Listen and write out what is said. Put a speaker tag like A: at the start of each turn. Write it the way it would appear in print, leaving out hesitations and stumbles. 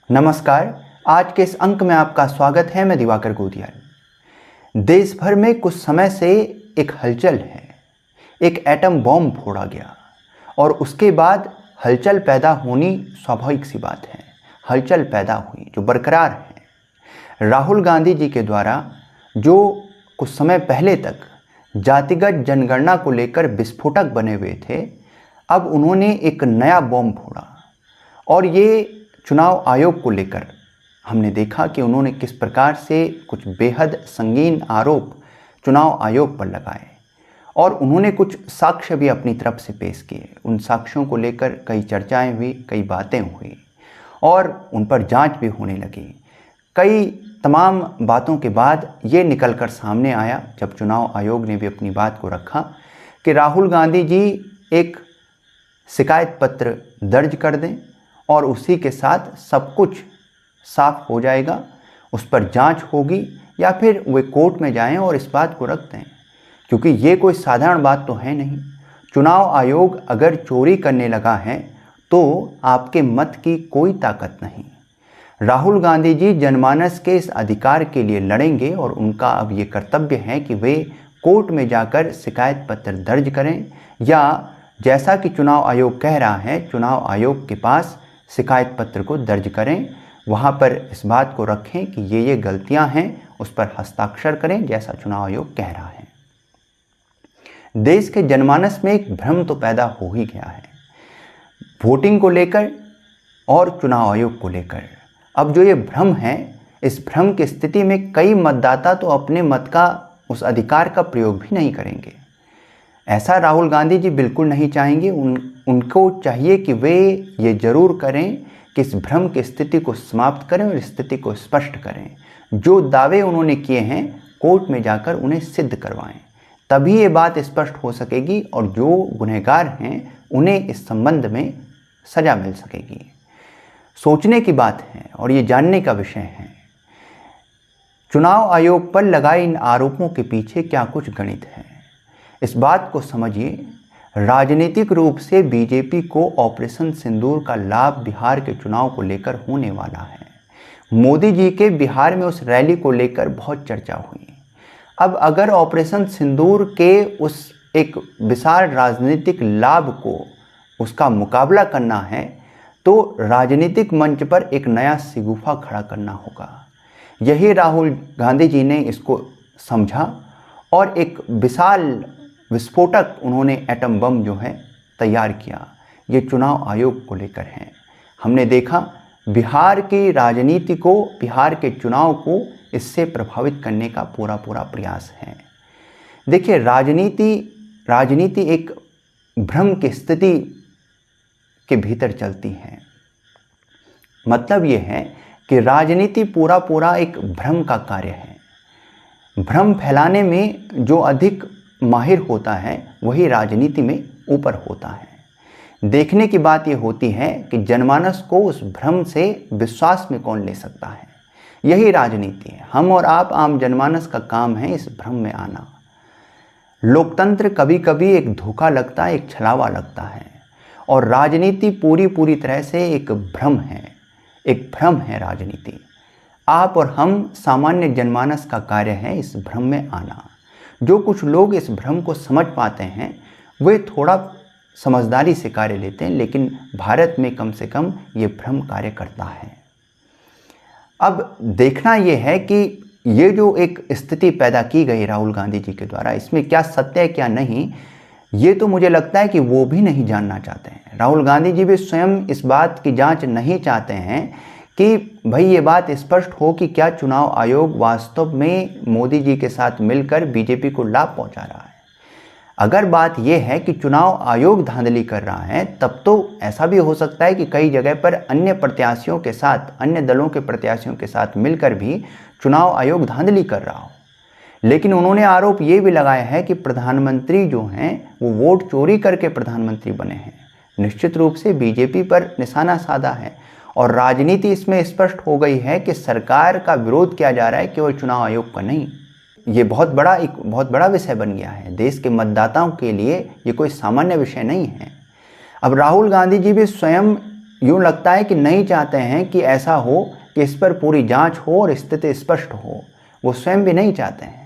A: नमस्कार। आज के इस अंक में आपका स्वागत है। मैं दिवाकर गोदियाल। देश भर में कुछ समय से एक हलचल है। एक एटम बॉम्ब फोड़ा गया और उसके बाद हलचल पैदा होनी स्वाभाविक सी बात है। हलचल पैदा हुई जो बरकरार है। राहुल गांधी जी के द्वारा जो कुछ समय पहले तक जातिगत जनगणना को लेकर विस्फोटक बने हुए थे, अब उन्होंने एक नया बॉम्ब फोड़ा। और ये चुनाव आयोग को लेकर हमने देखा कि उन्होंने किस प्रकार से कुछ बेहद संगीन आरोप चुनाव आयोग पर लगाए और उन्होंने कुछ साक्ष्य भी अपनी तरफ से पेश किए। उन साक्ष्यों को लेकर कई चर्चाएं हुई, कई बातें हुई और उन पर जांच भी होने लगी। कई तमाम बातों के बाद ये निकलकर सामने आया, जब चुनाव आयोग ने भी अपनी बात को रखा, कि राहुल गांधी जी एक शिकायत पत्र दर्ज कर दें और उसी के साथ सब कुछ साफ हो जाएगा। उस पर जांच होगी या फिर वे कोर्ट में जाएं और इस बात को रख दें, क्योंकि ये कोई साधारण बात तो है नहीं। चुनाव आयोग अगर चोरी करने लगा है तो आपके मत की कोई ताकत नहीं। राहुल गांधी जी जनमानस के इस अधिकार के लिए लड़ेंगे और उनका अब ये कर्तव्य है कि वे कोर्ट में जाकर शिकायत पत्र दर्ज करें, या जैसा कि चुनाव आयोग कह रहा है, चुनाव आयोग के पास शिकायत पत्र को दर्ज करें, वहाँ पर इस बात को रखें कि ये गलतियाँ हैं, उस पर हस्ताक्षर करें जैसा चुनाव आयोग कह रहा है। देश के जनमानस में एक भ्रम तो पैदा हो ही गया है वोटिंग को लेकर और चुनाव आयोग को लेकर। अब जो ये भ्रम है, इस भ्रम की स्थिति में कई मतदाता तो अपने मत का, उस अधिकार का प्रयोग भी नहीं करेंगे। ऐसा राहुल गांधी जी बिल्कुल नहीं चाहेंगे। उनको चाहिए कि वे ये जरूर करें कि इस भ्रम की स्थिति को समाप्त करें और स्थिति को स्पष्ट करें। जो दावे उन्होंने किए हैं कोर्ट में जाकर उन्हें सिद्ध करवाएं, तभी ये बात स्पष्ट हो सकेगी और जो गुनहगार हैं उन्हें इस संबंध में सजा मिल सकेगी। सोचने की बात है और ये जानने का विषय है, चुनाव आयोग पर लगाए इन आरोपों के पीछे क्या कुछ गणित है। इस बात को समझिए, राजनीतिक रूप से बीजेपी को ऑपरेशन सिंदूर का लाभ बिहार के चुनाव को लेकर होने वाला है। मोदी जी के बिहार में उस रैली को लेकर बहुत चर्चा हुई। अब अगर ऑपरेशन सिंदूर के उस एक विशाल राजनीतिक लाभ को, उसका मुकाबला करना है, तो राजनीतिक मंच पर एक नया शिगुफा खड़ा करना होगा। यही राहुल गांधी जी ने इसको समझा और एक विशाल विस्फोटक उन्होंने एटम बम जो है तैयार किया। ये चुनाव आयोग को लेकर है। हमने देखा बिहार की राजनीति को, बिहार के चुनाव को इससे प्रभावित करने का पूरा प्रयास है। देखिए, राजनीति एक भ्रम की स्थिति के भीतर चलती है। मतलब ये है कि राजनीति पूरा एक भ्रम का कार्य है। भ्रम फैलाने में जो अधिक माहिर होता है वही राजनीति में ऊपर होता है। देखने की बात यह होती है कि जनमानस को उस भ्रम से विश्वास में कौन ले सकता है। यही राजनीति है। हम और आप आम जनमानस का काम है इस भ्रम में आना। लोकतंत्र कभी कभी एक धोखा लगता है, एक छलावा लगता है, और राजनीति पूरी तरह से एक भ्रम है। एक भ्रम है राजनीति। आप और हम सामान्य जनमानस का कार्य है इस भ्रम में आना। जो कुछ लोग इस भ्रम को समझ पाते हैं वे थोड़ा समझदारी से कार्य लेते हैं, लेकिन भारत में कम से कम ये भ्रम कार्य करता है। अब देखना ये है कि ये जो एक स्थिति पैदा की गई राहुल गांधी जी के द्वारा, इसमें क्या सत्य है क्या नहीं, ये तो मुझे लगता है कि वो भी नहीं जानना चाहते हैं। राहुल गांधी जी भी स्वयं इस बात की जांच नहीं चाहते हैं कि भाई ये बात स्पष्ट हो कि क्या चुनाव आयोग वास्तव में मोदी जी के साथ मिलकर बीजेपी को लाभ पहुंचा रहा है। अगर बात यह है कि चुनाव आयोग धांधली कर रहा है, तब तो ऐसा भी हो सकता है कि कई जगह पर अन्य प्रत्याशियों के साथ, अन्य दलों के प्रत्याशियों के साथ मिलकर भी चुनाव आयोग धांधली कर रहा हो। लेकिन उन्होंने आरोप ये भी लगाया है कि प्रधानमंत्री जो हैं वो वोट चोरी करके प्रधानमंत्री बने हैं। निश्चित रूप से बीजेपी पर निशाना साधा है और राजनीति इसमें स्पष्ट हो गई है कि सरकार का विरोध किया जा रहा है, केवल चुनाव आयोग का नहीं। ये बहुत बड़ा विषय बन गया है। देश के मतदाताओं के लिए ये कोई सामान्य विषय नहीं है। अब राहुल गांधी जी भी स्वयं यूँ लगता है कि नहीं चाहते हैं कि ऐसा हो कि इस पर पूरी जांच हो और स्थिति स्पष्ट हो। वो स्वयं भी नहीं चाहते हैं।